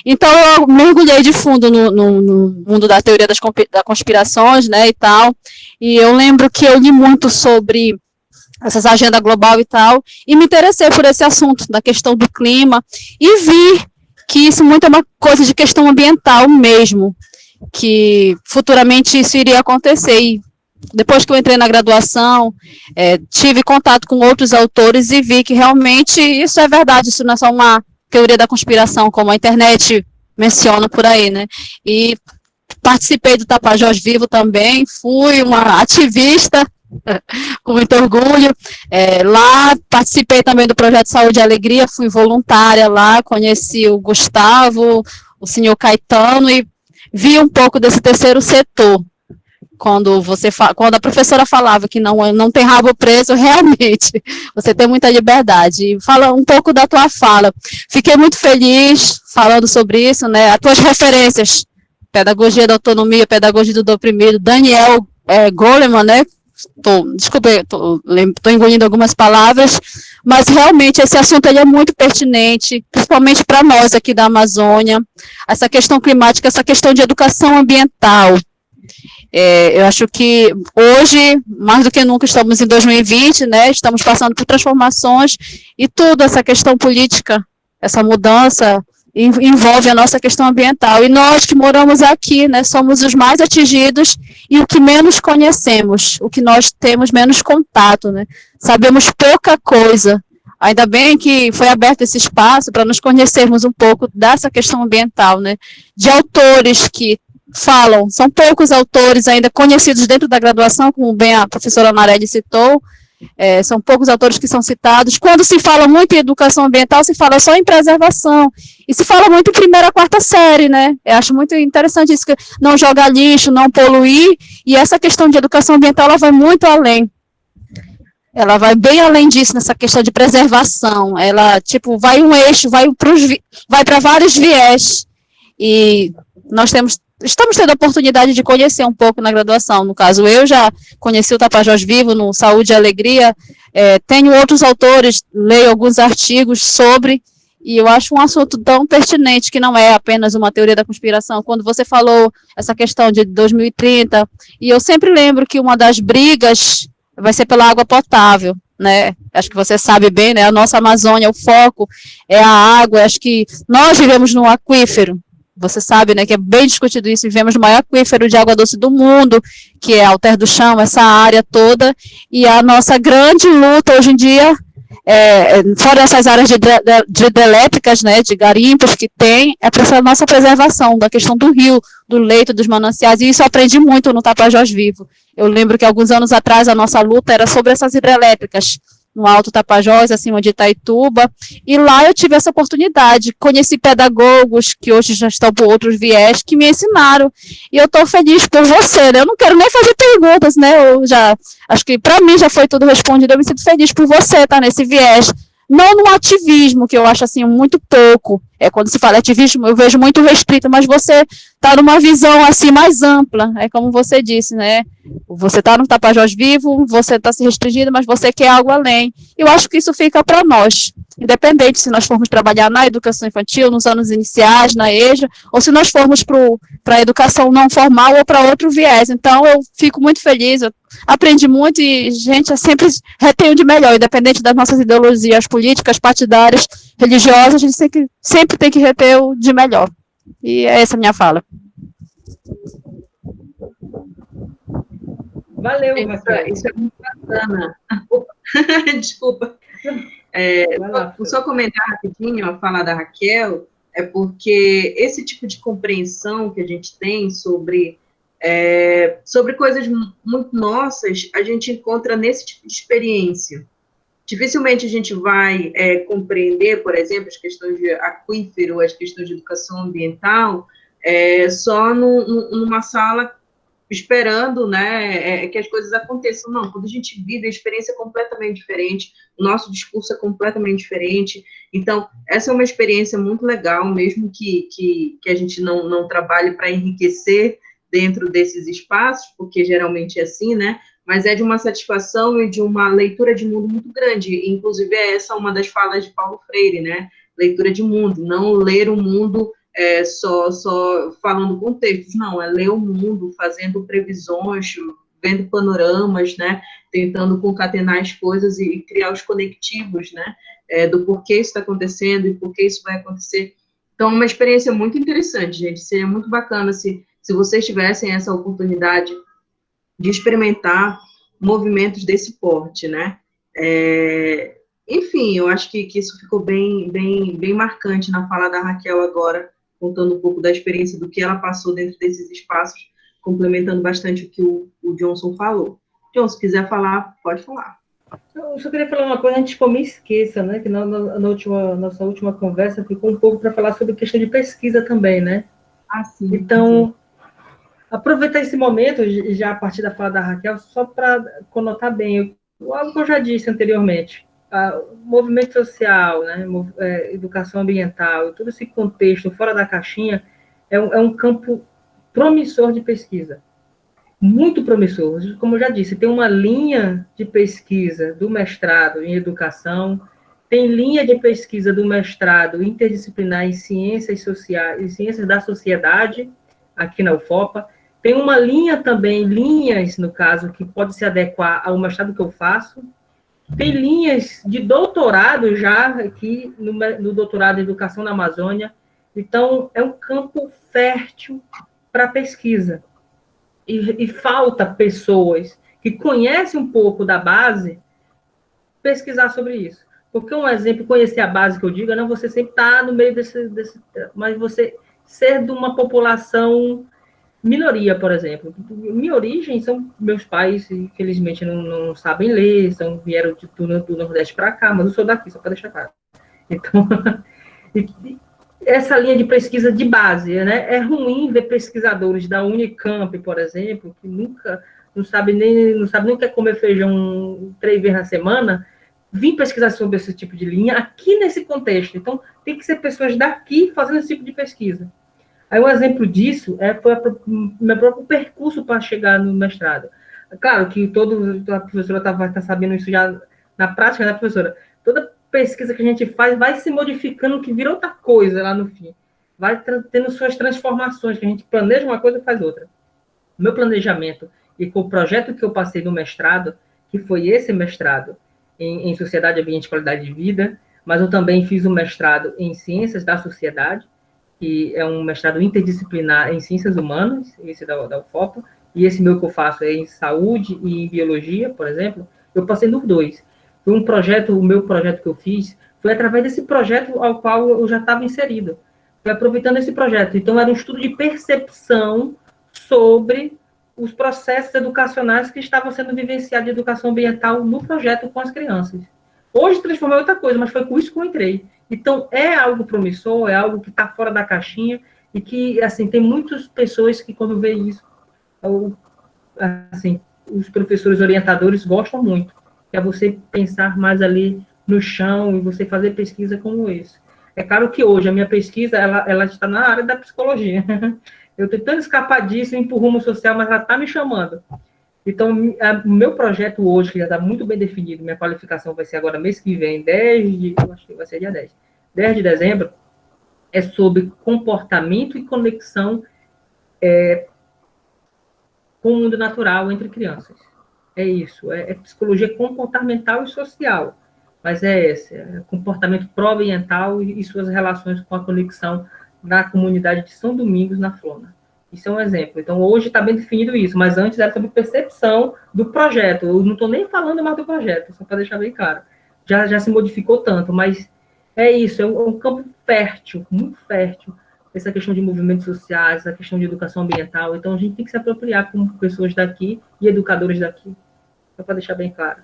[SPEAKER 3] Então, eu mergulhei de fundo no mundo da teoria das conspirações, né, e tal, e eu lembro que eu li muito sobre essas agendas global e tal, e me interessei por esse assunto, da questão do clima, e vi que isso muito é uma coisa de questão ambiental mesmo, que futuramente isso iria acontecer, e depois que eu entrei na graduação, tive contato com outros autores e vi que realmente isso é verdade, isso não é só uma teoria da conspiração, como a internet menciona por aí, né? E participei do Tapajós Vivo também, fui uma ativista, com muito orgulho. Lá participei também do Projeto Saúde e Alegria, fui voluntária lá, conheci o Gustavo, o senhor Caetano, e vi um pouco desse terceiro setor. Quando a professora falava que não tem rabo preso, realmente, você tem muita liberdade. Fala um pouco da tua fala. Fiquei muito feliz falando sobre isso, né? As tuas referências, pedagogia da autonomia, pedagogia do oprimido, Daniel Goleman, né? Desculpa, estou engolindo algumas palavras, mas realmente esse assunto ele é muito pertinente, principalmente para nós aqui da Amazônia, essa questão climática, essa questão de educação ambiental. Eu acho que hoje, mais do que nunca, estamos em 2020, né? Estamos passando por transformações e tudo essa questão política, essa mudança envolve a nossa questão ambiental. E nós que moramos aqui, né, somos os mais atingidos e o que menos conhecemos, o que nós temos menos contato, né? Sabemos pouca coisa. Ainda bem que foi aberto esse espaço para nos conhecermos um pouco dessa questão ambiental, né? De autores que falam, são poucos autores ainda conhecidos dentro da graduação, como bem a professora Marelli citou, são poucos autores que são citados. Quando se fala muito em educação ambiental, se fala só em preservação, e se fala muito em primeira, quarta série, né? Eu acho muito interessante isso, que não jogar lixo, não poluir, e essa questão de educação ambiental, ela vai muito além. Ela vai bem além disso, nessa questão de preservação. Ela, tipo, vai um eixo, vai para vários viés, e nós estamos tendo a oportunidade de conhecer um pouco na graduação. No caso, eu já conheci o Tapajós Vivo no Saúde e Alegria, tenho outros autores, leio alguns artigos sobre, e eu acho um assunto tão pertinente, que não é apenas uma teoria da conspiração. Quando você falou essa questão de 2030, e eu sempre lembro que uma das brigas vai ser pela água potável, né? Acho que você sabe bem, né? A nossa Amazônia, o foco é a água. Acho que nós vivemos num aquífero. Você sabe, né, que é bem discutido isso, vivemos no maior aquífero de água doce do mundo, que é Alter do Chão, essa área toda, e a nossa grande luta hoje em dia, fora essas áreas de hidrelétricas, né, de garimpos que tem, é para essa nossa preservação, da questão do rio, do leito, dos mananciais, e isso eu aprendi muito no Tapajós Vivo. Eu lembro que alguns anos atrás a nossa luta era sobre essas hidrelétricas, no Alto Tapajós, acima de Itaituba, e lá eu tive essa oportunidade, conheci pedagogos que hoje já estão por outros viés, que me ensinaram, e eu estou feliz por você, né? Eu não quero nem fazer perguntas, né? Acho que para mim já foi tudo respondido, eu me sinto feliz por você estar nesse viés, não no ativismo, que eu acho assim muito pouco, quando se fala ativismo eu vejo muito restrito, mas você está numa visão assim mais ampla, como você disse, né? Você está no Tapajós Vivo, você está se restringindo, mas você quer algo além. Eu acho que isso fica para nós, independente se nós formos trabalhar na educação infantil, nos anos iniciais, na EJA, ou se nós formos para a educação não formal ou para outro viés. Então, eu fico muito feliz, eu aprendi muito e, gente, eu sempre retenho de melhor, independente das nossas ideologias políticas, partidárias, religiosas, a gente sempre tem que reter o de melhor. E é essa a minha fala.
[SPEAKER 1] Valeu, Raquel.
[SPEAKER 2] Isso é muito bacana. Desculpa. Vou só comentar rapidinho a fala da Raquel, porque esse tipo de compreensão que a gente tem sobre coisas muito nossas, a gente encontra nesse tipo de experiência. Dificilmente a gente vai compreender, por exemplo, as questões de aquífero, as questões de educação ambiental, só numa sala esperando, né, que as coisas aconteçam. Não, quando a gente vive, a experiência é completamente diferente, o nosso discurso é completamente diferente. Então, essa é uma experiência muito legal, mesmo que a gente não trabalhe para enriquecer dentro desses espaços, porque geralmente é assim, né, mas é de uma satisfação e de uma leitura de mundo muito grande. Inclusive, essa é uma das falas de Paulo Freire, né, leitura de mundo, não ler o mundo só falando contextos, não, é ler o mundo, fazendo previsões, vendo panoramas, né, tentando concatenar as coisas e criar os conectivos, né, do porquê isso está acontecendo e por que isso vai acontecer. Então, é uma experiência muito interessante, gente, seria muito bacana se vocês tivessem essa oportunidade de experimentar movimentos desse porte, né. Enfim, eu acho que isso ficou bem marcante na fala da Raquel agora, contando um pouco da experiência do que ela passou dentro desses espaços, complementando bastante o que o Johnson falou. Johnson, se quiser falar, pode falar.
[SPEAKER 1] Eu só queria falar uma coisa antes que eu me esqueça, né, que nossa última conversa ficou um pouco para falar sobre questão de pesquisa também, né?
[SPEAKER 2] Sim.
[SPEAKER 1] Então, aproveitar esse momento, já a partir da fala da Raquel, só para conotar bem algo que eu já disse anteriormente. Movimento social, né, educação ambiental, todo esse contexto fora da caixinha é um campo promissor de pesquisa. muito promissor. Como eu já disse, tem uma linha de pesquisa do mestrado em educação, tem linha de pesquisa do mestrado interdisciplinar em ciências sociais, em ciências da sociedade, aqui na UFOPA. Tem uma linha também, linhas, no caso, que pode se adequar ao mestrado que eu faço. Tem linhas de doutorado já aqui, no doutorado em educação na Amazônia. Então, é um campo fértil para pesquisa. E falta pessoas que conhecem um pouco da base pesquisar sobre isso. Porque um exemplo, conhecer a base que eu digo, não você sempre está no meio desse, mas você ser de uma população minoria, por exemplo. Minha origem são meus pais, infelizmente, não sabem ler, vieram do Nordeste para cá, mas eu sou daqui, só para deixar claro. Então, essa linha de pesquisa de base, né? É ruim ver pesquisadores da Unicamp, por exemplo, que nunca não sabe nem o que é comer feijão 3 vezes na semana, vir pesquisar sobre esse tipo de linha aqui nesse contexto. Então, tem que ser pessoas daqui fazendo esse tipo de pesquisa. Aí, um exemplo disso foi o meu próprio percurso para chegar no mestrado. Claro que a professora tá sabendo isso já na prática, né, professora? Toda pesquisa que a gente faz vai se modificando, que vira outra coisa lá no fim. Vai tendo suas transformações, que a gente planeja uma coisa e faz outra. O meu planejamento e com o projeto que eu passei no mestrado, que foi esse mestrado em Sociedade, Ambiente e Qualidade de Vida, mas eu também fiz um mestrado em Ciências da Sociedade, que é um mestrado interdisciplinar em Ciências Humanas, esse da UFOPA, e esse meu que eu faço é em Saúde e em Biologia, por exemplo. Eu passei nos dois. Foi o meu projeto que eu fiz, foi através desse projeto ao qual eu já estava inserido. Foi aproveitando esse projeto. Então, era um estudo de percepção sobre os processos educacionais que estavam sendo vivenciados de educação ambiental no projeto com as crianças. Hoje transformou em outra coisa, mas foi com isso que eu entrei. Então, é algo promissor, é algo que está fora da caixinha e que, assim, tem muitas pessoas que, quando vê isso, assim, os professores orientadores gostam muito. É você pensar mais ali no chão e você fazer pesquisa como isso. É claro que hoje a minha pesquisa, ela está na área da psicologia. Eu estou tentando escapar disso, ir para o rumo social, mas ela está me chamando. Então, o meu projeto hoje, que já está muito bem definido, minha qualificação vai ser agora mês que vem, eu acho que vai ser dia 10 de dezembro, é sobre comportamento e conexão com o mundo natural entre crianças. É isso, é psicologia comportamental e social, mas é comportamento pró-ambiental e suas relações com a conexão da comunidade de São Domingos, na Flona. Isso é um exemplo. Então, hoje está bem definido isso, mas antes era sobre percepção do projeto. Eu não estou nem falando mais do projeto, só para deixar bem claro. Já se modificou tanto, mas é isso, é um campo fértil, muito fértil, essa questão de movimentos sociais, essa questão de educação ambiental. Então, a gente tem que se apropriar como pessoas daqui e educadores daqui, só para deixar bem claro.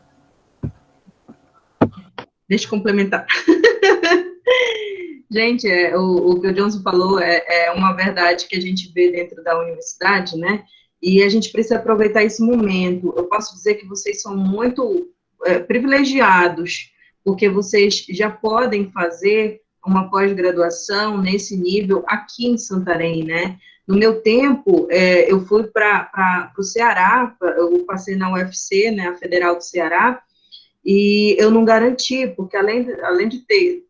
[SPEAKER 2] Deixa eu complementar. Gente, o que o Johnson falou é uma verdade que a gente vê dentro da universidade, né? E a gente precisa aproveitar esse momento. Eu posso dizer que vocês são muito privilegiados, porque vocês já podem fazer uma pós-graduação nesse nível aqui em Santarém, né? No meu tempo, eu fui para o Ceará, eu passei na UFC, né, a Federal do Ceará, e eu não garanti, porque além de ter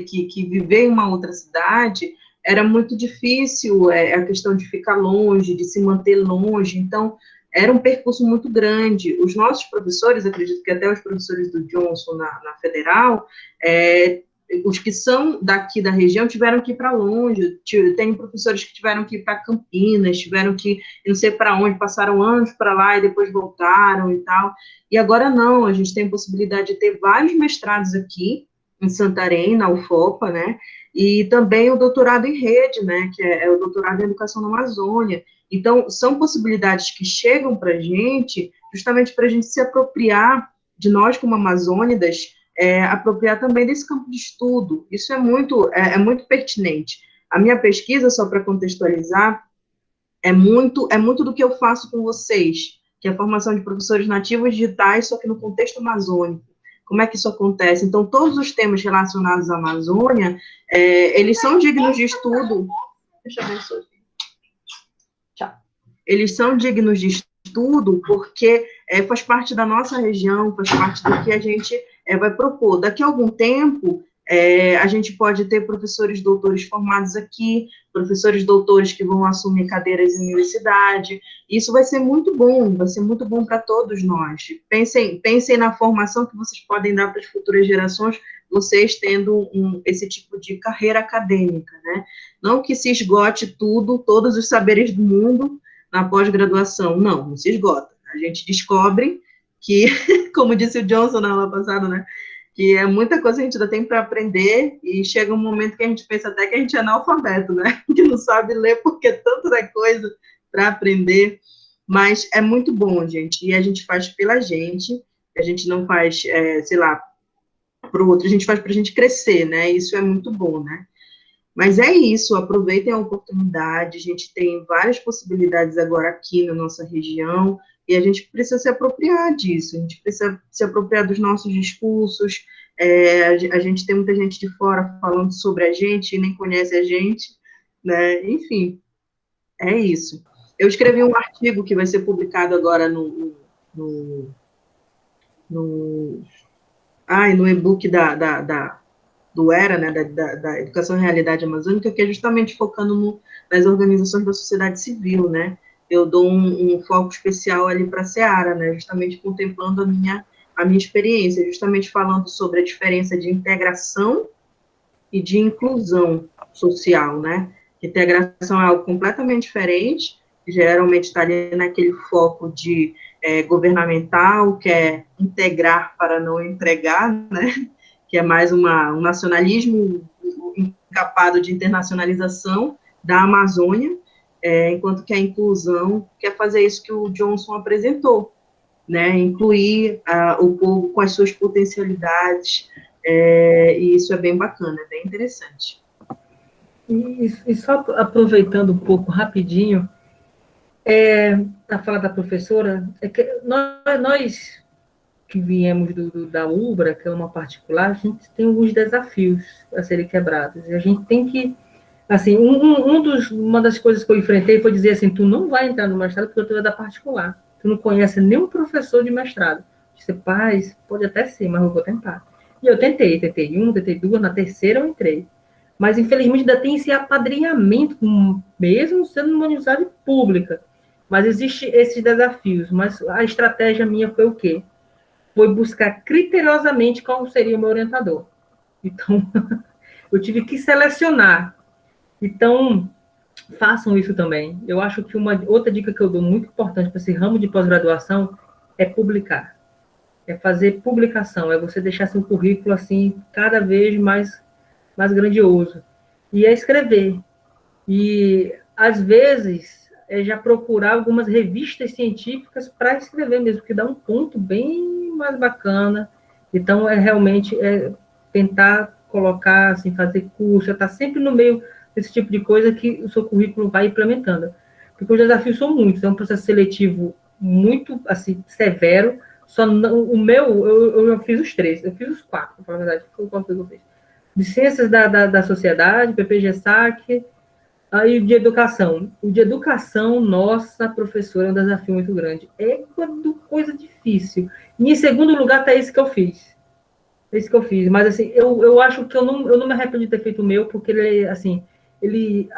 [SPEAKER 2] que viver em uma outra cidade, era muito difícil a questão de ficar longe, de se manter longe, então era um percurso muito grande. Os nossos professores, acredito que até os professores do Johnson na Federal, os que são daqui da região tiveram que ir para longe, tem professores que tiveram que ir para Campinas, tiveram que ir não sei para onde, passaram anos para lá e depois voltaram e tal, e agora não, a gente tem possibilidade de ter vários mestrados aqui, em Santarém, na UFOPA, né, e também o doutorado em rede, né, que é o doutorado em educação na Amazônia. Então, são possibilidades que chegam para a gente, justamente para a gente se apropriar de nós como amazônidas, apropriar também desse campo de estudo. Isso é muito pertinente. A minha pesquisa, só para contextualizar, é muito do que eu faço com vocês, que é a formação de professores nativos digitais, só que no contexto amazônico. Como é que isso acontece? Então, todos os temas relacionados à Amazônia, eles são dignos de estudo. Deixa eu ver isso aqui. Tchau. Eles são dignos de estudo, porque faz parte da nossa região, faz parte do que a gente vai propor. Daqui a algum tempo, a gente pode ter professores doutores formados aqui, professores doutores que vão assumir cadeiras em universidade. Isso vai ser muito bom para todos nós. Pensem na formação que vocês podem dar para as futuras gerações, vocês tendo esse tipo de carreira acadêmica, né? Não que se esgote tudo, todos os saberes do mundo na pós-graduação, não se esgota. A gente descobre que, como disse o Johnson na aula passada, né, que é muita coisa que a gente ainda tem para aprender, e chega um momento que a gente pensa até que a gente é analfabeto, né, que não sabe ler porque tanta coisa para aprender, mas é muito bom, gente, e a gente faz pela gente, a gente não faz, sei lá, para o outro, a gente faz para a gente crescer, né, isso é muito bom, né. Mas é isso, aproveitem a oportunidade, a gente tem várias possibilidades agora aqui na nossa região, e a gente precisa se apropriar disso, a gente precisa se apropriar dos nossos discursos, a gente tem muita gente de fora falando sobre a gente e nem conhece a gente, né, enfim, é isso. Eu escrevi um artigo que vai ser publicado agora no e-book do ERA, né, da Educação em Realidade Amazônica, que é justamente focando nas organizações da sociedade civil, né, eu dou um foco especial ali para a Seara, né, justamente contemplando a minha experiência, justamente falando sobre a diferença de integração e de inclusão social, né, integração é algo completamente diferente, geralmente está ali naquele foco de governamental, que é integrar para não entregar, né, que é mais um nacionalismo encapado de internacionalização da Amazônia, enquanto que a inclusão quer fazer isso que o Johnson apresentou, né, incluir o povo com as suas potencialidades, e isso é bem bacana, é bem interessante.
[SPEAKER 1] E só aproveitando um pouco, rapidinho, para falar da professora, que nós que viemos da UBRA, que é uma particular, a gente tem alguns desafios a serem quebrados. E a gente tem que, assim, uma das coisas que eu enfrentei foi dizer assim, tu não vai entrar no mestrado porque tu é da particular. Tu não conhece nenhum professor de mestrado. Eu disse, paz, pode até ser, mas eu vou tentar. E eu tentei duas, na terceira eu entrei. Mas, infelizmente, ainda tem esse apadrinhamento, mesmo sendo uma universidade pública. Mas existem esses desafios. Mas a estratégia minha foi o quê? Foi buscar criteriosamente qual seria o meu orientador. Então, eu tive que selecionar. Então, façam isso também. Eu acho que uma outra dica que eu dou muito importante para esse ramo de pós-graduação é publicar. É fazer publicação, é você deixar seu currículo assim cada vez mais grandioso. E é escrever. E, às vezes, já procurar algumas revistas científicas para escrever mesmo, que dá um ponto bem mais bacana. Então, realmente tentar colocar, assim, fazer curso, estar sempre no meio desse tipo de coisa que o seu currículo vai implementando. Porque os desafios são muitos, é um processo seletivo muito, assim, severo. Só não, o meu, eu fiz os 3, eu fiz os 4, para falar a verdade, foi o que eu fiz. De Ciências da Sociedade, PPG-SAC, aí o de Educação. O de Educação, nossa, professora, é um desafio muito grande. É coisa difícil. E, em segundo lugar, está esse que eu fiz. Esse que eu fiz. Mas, assim, eu acho que eu não me arrependo de ter feito o meu, porque ele, assim,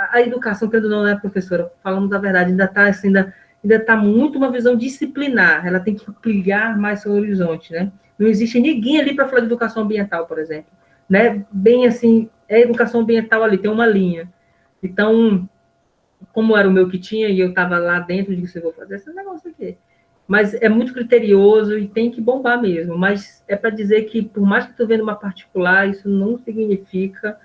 [SPEAKER 1] a educação, quando não é professora, falando da verdade, ainda está assim, ainda tá muito uma visão disciplinar. Ela tem que ampliar mais seu horizonte, né? Não existe ninguém ali para falar de educação ambiental, por exemplo. Né? Bem assim, educação ambiental ali, tem uma linha. Então, como era o meu que tinha, e eu estava lá dentro, eu disse, eu vou fazer esse negócio aqui. Mas é muito criterioso e tem que bombar mesmo. Mas é para dizer que, por mais que tu vendo uma particular, isso não significa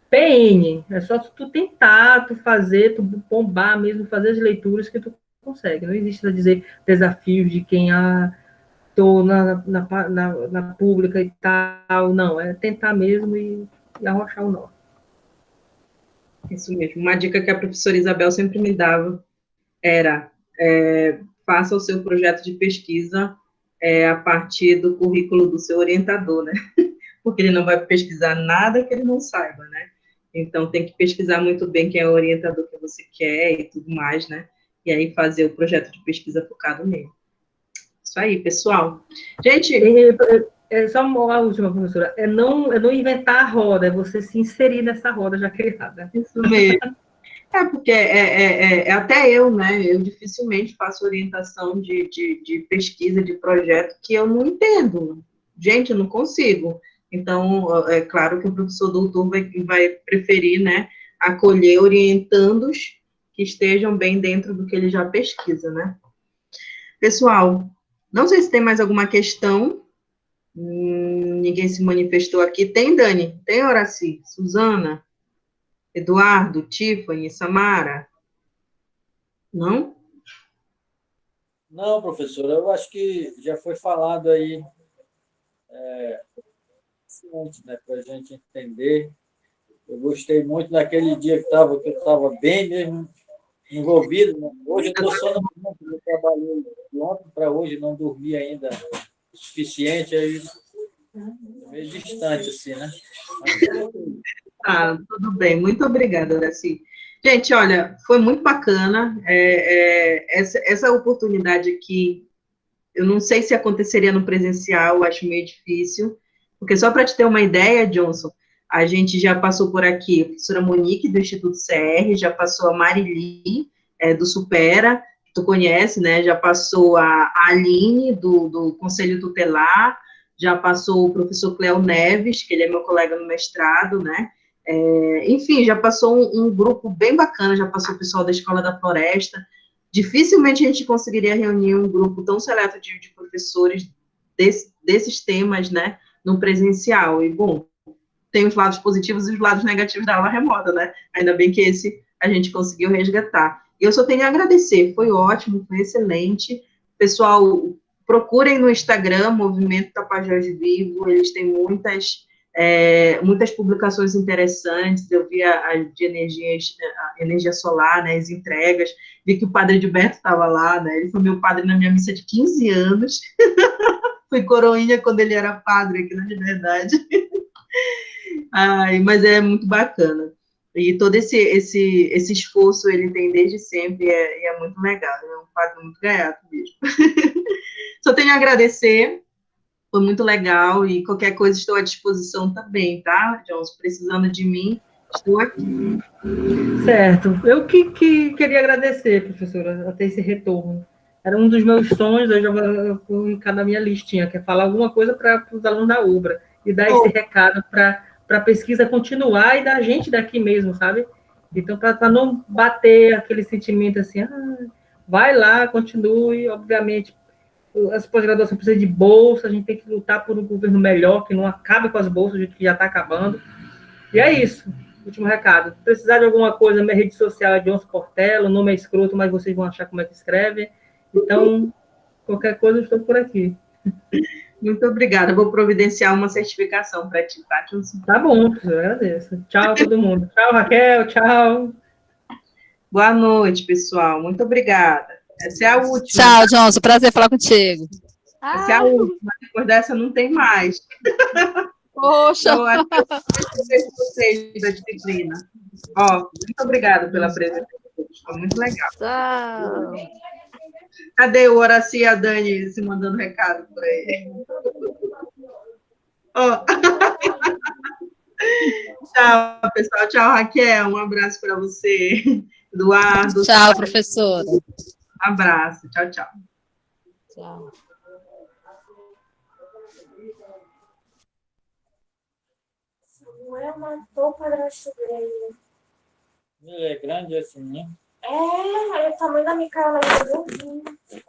[SPEAKER 1] PN. É só tu tentar, tu fazer, tu bombar mesmo, fazer as leituras que tu consegue. Não existe para dizer desafios de quem estou na pública e tal. Não, é tentar mesmo e arrochar o nó.
[SPEAKER 2] Isso mesmo. Uma dica que a professora Isabel sempre me dava era faça o seu projeto de pesquisa a partir do currículo do seu orientador, né? Porque ele não vai pesquisar nada que ele não saiba, né? Então, tem que pesquisar muito bem quem é o orientador que você quer e tudo mais, né? e aí fazer o projeto de pesquisa focado nele. Isso aí, pessoal. Gente...
[SPEAKER 1] Só uma última, professora. É não inventar a roda, é você se inserir nessa roda já criada.
[SPEAKER 2] Isso mesmo. Porque até eu, né? Eu dificilmente faço orientação de pesquisa, de projeto, que eu não entendo. Gente, eu não consigo. Então, é claro que o professor doutor vai preferir, né, acolher orientandos que estejam bem dentro do que ele já pesquisa, né? Pessoal, não sei se tem mais alguma questão. Ninguém se manifestou aqui. Tem, Dani? Tem, Horaci? Suzana? Eduardo? Tiffany? Samara? Não?
[SPEAKER 4] Não, professora, eu acho que já foi falado aí, né, para a gente entender. Eu gostei muito daquele dia que eu estava bem mesmo envolvido, né? Hoje eu estou sonolento, eu trabalhei de ontem para hoje, não dormi ainda o suficiente, aí meio distante, assim, né?
[SPEAKER 2] Tudo bem, muito obrigada, Horaci. Gente, olha, foi muito bacana essa oportunidade aqui. Eu não sei se aconteceria no presencial, acho meio difícil, porque só para te ter uma ideia, Johnson, a gente já passou por aqui a professora Monique, do Instituto CR, já passou a Marili, do Supera, que tu conhece, né? Já passou a Aline, do Conselho Tutelar, já passou o professor Cléo Neves, que ele é meu colega no mestrado, né? Enfim, já passou um grupo bem bacana, já passou o pessoal da Escola da Floresta. Dificilmente a gente conseguiria reunir um grupo tão seleto de professores desses temas, né, no presencial. E, bom, tem os lados positivos e os lados negativos da aula remota, né? Ainda bem que esse a gente conseguiu resgatar. E eu só tenho a agradecer, foi ótimo, foi excelente. Pessoal, procurem no Instagram, Movimento Tapajós Vivo, eles têm muitas publicações interessantes. Eu vi a de energia solar, né, as entregas, vi que o padre Gilberto estava lá, né, ele foi meu padre na minha missa de 15 anos, fui coroinha quando ele era padre aqui na Liberdade. Mas é muito bacana. E todo esse esforço ele tem desde sempre, e é muito legal, é um padre muito gaiato mesmo. Só tenho a agradecer, foi muito legal, e qualquer coisa estou à disposição também, tá, Jones? Precisando de mim, estou aqui.
[SPEAKER 1] Certo. Eu que queria agradecer, professora, até esse retorno. Era um dos meus sonhos, eu já vou colocar na minha listinha, que é falar alguma coisa para os alunos da UBRA, e dar esse recado para a pesquisa continuar e da gente daqui mesmo, sabe? Então, para não bater aquele sentimento assim, vai lá, continue, obviamente, as pós-graduações precisam de bolsa, a gente tem que lutar por um governo melhor, que não acabe com as bolsas, a gente já está acabando. E é isso, último recado. Se precisar de alguma coisa, minha rede social é Johnson Portela, o nome é escroto, mas vocês vão achar como é que escreve. Então, qualquer coisa, eu estou por aqui.
[SPEAKER 2] Muito obrigada, vou providenciar uma certificação para ti, tá, Johnson?
[SPEAKER 1] Tá bom, eu agradeço. Tchau, todo mundo. Tchau, Raquel, tchau.
[SPEAKER 2] Boa noite, pessoal, muito obrigada. Essa é a última.
[SPEAKER 3] Tchau, Johnson, prazer falar contigo.
[SPEAKER 2] Essa é a última, depois dessa não tem mais.
[SPEAKER 3] Poxa!
[SPEAKER 2] Então, até vocês da disciplina. Muito obrigada pela presença. Foi muito legal.
[SPEAKER 3] Tchau.
[SPEAKER 2] Cadê o Horaci e a Dani se mandando recado por aí? Tchau, pessoal. Tchau, Raquel. Um abraço para você. Eduardo.
[SPEAKER 3] Tchau, professora.
[SPEAKER 2] Abraço. Tchau, tchau.
[SPEAKER 3] Tchau.
[SPEAKER 5] Samuel matou o padrasto dele.
[SPEAKER 4] Ele é grande assim, né?
[SPEAKER 5] É o tamanho da Micaela, ele é